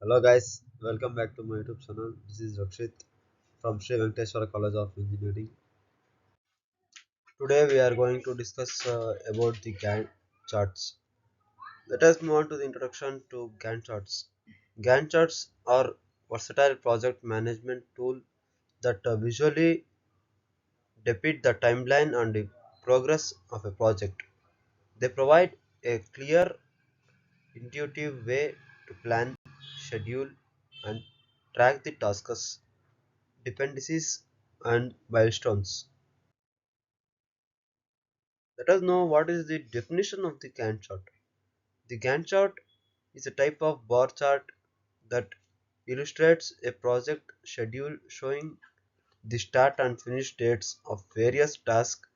Hello guys, welcome back to my YouTube channel. This is Rakshit from Sri Venkateswara College of Engineering. Today we are going to discuss about the Gantt charts. Let us move on to the introduction to Gantt charts. Gantt charts are versatile project management tool that visually depict the timeline and the progress of a project. They provide a clear, intuitive way to plan, schedule, and track the tasks dependencies and milestones. Let us know what is the definition of the Gantt chart. The Gantt chart is a type of bar chart that illustrates a project schedule showing the start and finish dates of various tasks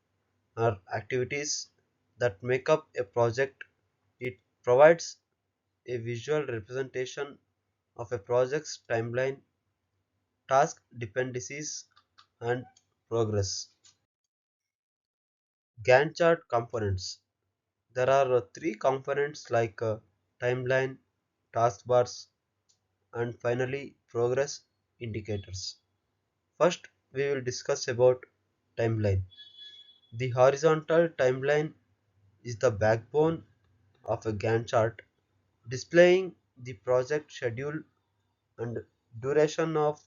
or activities that make up a project. It provides a visual representation of a project's timeline, task dependencies, and progress. Gantt chart components. There are three components like timeline, taskbars, and finally progress indicators. First, we will discuss about timeline. The horizontal timeline is the backbone of a Gantt chart, displaying the project schedule and duration of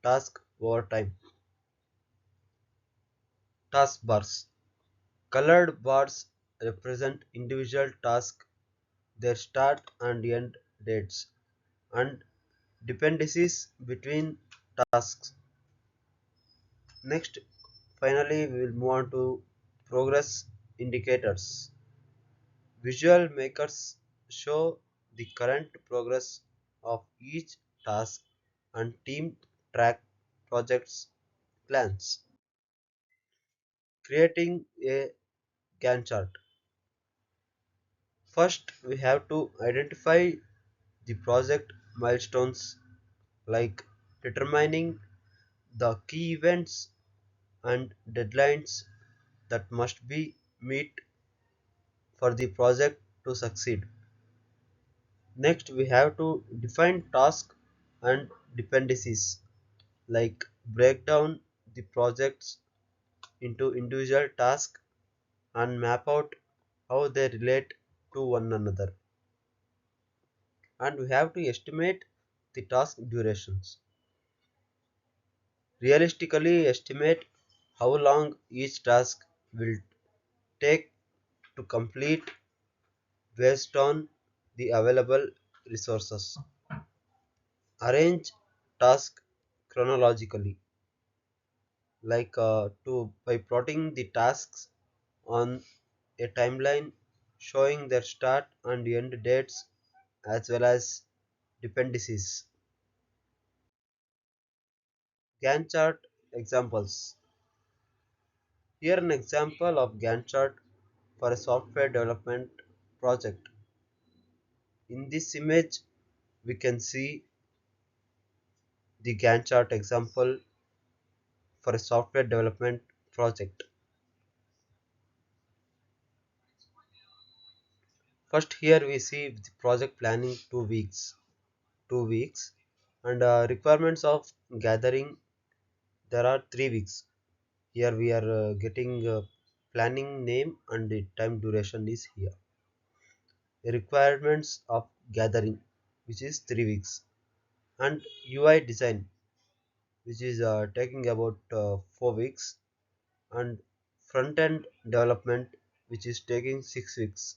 task over time. Taskbars. Colored bars represent individual tasks, their start and end dates, and dependencies between tasks. Next, finally, we will move on to progress indicators. Visual makers show the current progress of each task and team track projects plans. Creating a Gantt chart. First, we have to identify the project milestones like determining the key events and deadlines that must be met for the project to succeed. Next, we have to define tasks and dependencies, like break down the projects into individual tasks and map out how they relate to one another. And we have to estimate the task durations. Realistically estimate how long each task will take to complete based on the available resources. Arrange tasks chronologically, like to by plotting the tasks on a timeline showing their start and end dates as well as dependencies. Gantt chart examples. Here an example of Gantt chart for a software development project. In this image, we can see the Gantt chart example for a software development project. First, here we see the project planning 2 weeks, 2 weeks, and requirements of gathering. There are 3 weeks. Here we are getting planning name and the time duration is here. The requirements of gathering, which is 3 weeks, and UI design, which is taking about 4 weeks, and front end development, which is taking 6 weeks.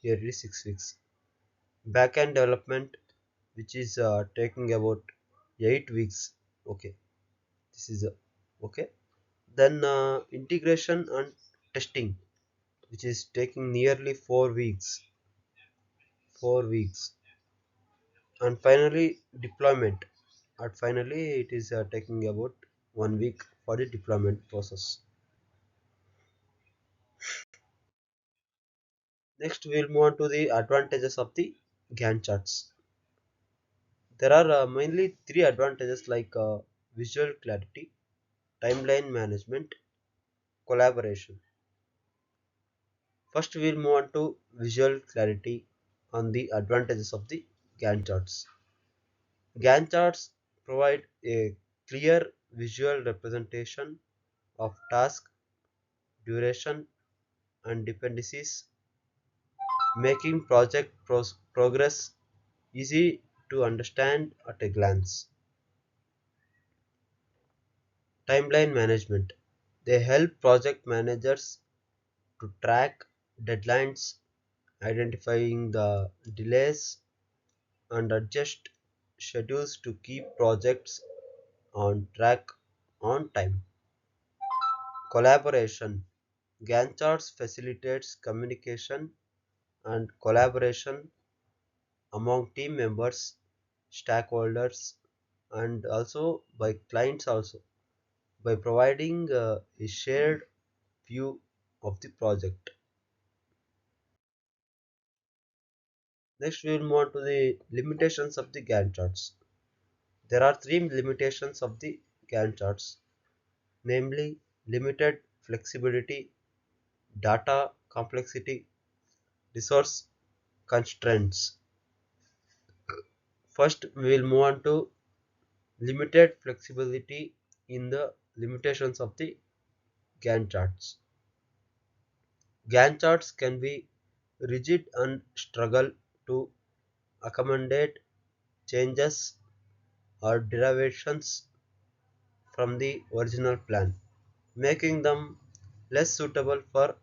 Here it is 6 weeks. Back end development, which is taking about 8 weeks. Okay, this is okay. Then integration and testing, which is taking nearly 4 weeks. 4 weeks. And finally deployment. And finally it is taking about 1 week for the deployment process. Next we'll move on to the advantages of the Gantt charts. There are mainly three advantages like visual clarity, timeline management, collaboration. First we'll move on to visual clarity on the advantages of the Gantt charts. Gantt charts provide a clear visual representation of task, duration, and dependencies, making project progress easy to understand at a glance. Timeline management. They help project managers to track deadlines, identifying the delays, and adjust schedules to keep projects on track on time. Collaboration. Gantt charts facilitates communication and collaboration among team members, stakeholders, and also by clients also by providing a shared view of the project. Next, we will move on to the limitations of the Gantt charts. There are three limitations of the Gantt charts, namely limited flexibility, data complexity, resource constraints. First, we will move on to limited flexibility in the limitations of the Gantt charts. Gantt charts can be rigid and struggle to accommodate changes or derivations from the original plan, making them less suitable for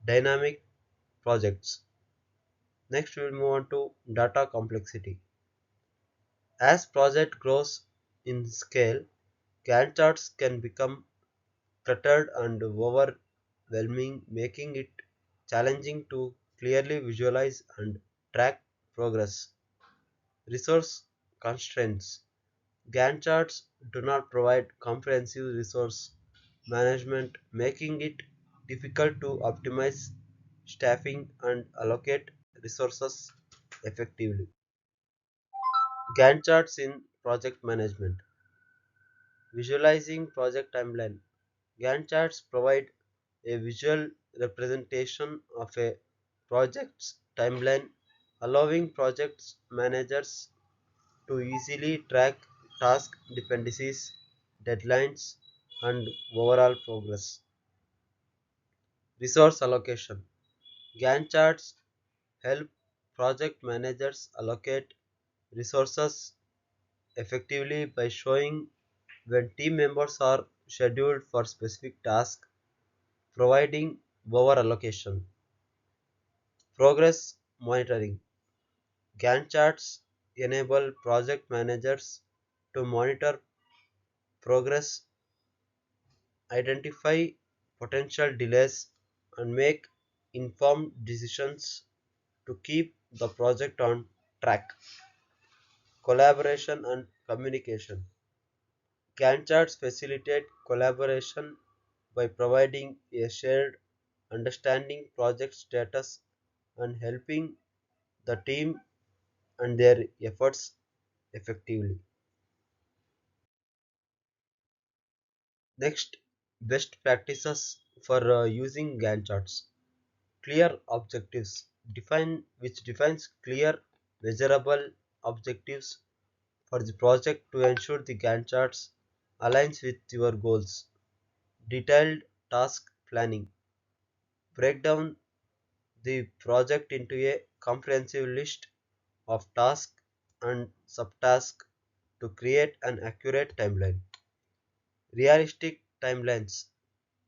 dynamic projects. Next, we will move on to data complexity. As project grows in scale, Gantt charts can become cluttered and overwhelming, making it challenging to clearly visualize and track progress. Resource constraints. Gantt charts do not provide comprehensive resource management, making it difficult to optimize staffing and allocate resources effectively. Gantt charts in project management. Visualizing project timeline. Gantt charts provide a visual representation of a project's timeline, allowing project managers to easily track task dependencies, deadlines, and overall progress. Resource allocation. Gantt charts help project managers allocate resources effectively by showing when team members are scheduled for specific tasks, providing over allocation. Progress monitoring. Gantt charts enable project managers to monitor progress, identify potential delays, and make informed decisions to keep the project on track. Collaboration and communication. Gantt charts facilitate collaboration by providing a shared understanding project status and helping the team and their efforts effectively. Next, best practices for using Gantt charts. Clear objectives. Defines clear, measurable objectives for the project to ensure the Gantt charts aligns with your goals. Detailed task planning. Break down the project into a comprehensive list of tasks and subtasks to create an accurate timeline. Realistic timelines.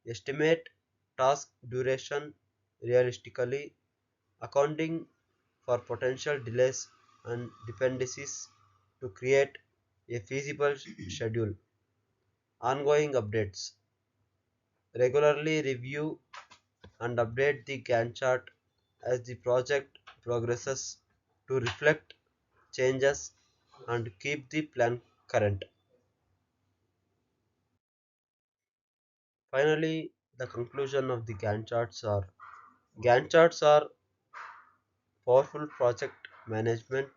Estimate task duration realistically, accounting for potential delays and dependencies to create a feasible schedule. Ongoing updates. Regularly review and update the Gantt chart as the project progresses to reflect changes and keep the plan current. Finally, the conclusion of the Gantt charts are powerful project management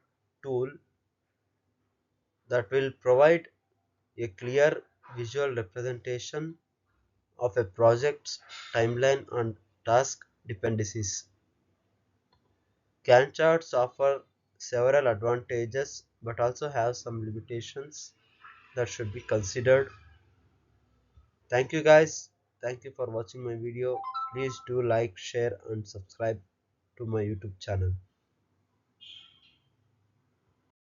tool that will provide a clear visual representation of a project's timeline and task dependencies. Gantt charts offer several advantages but also have some limitations that should be considered. Thank you guys. Thank you for watching my video. Please do like, share and subscribe to my YouTube channel.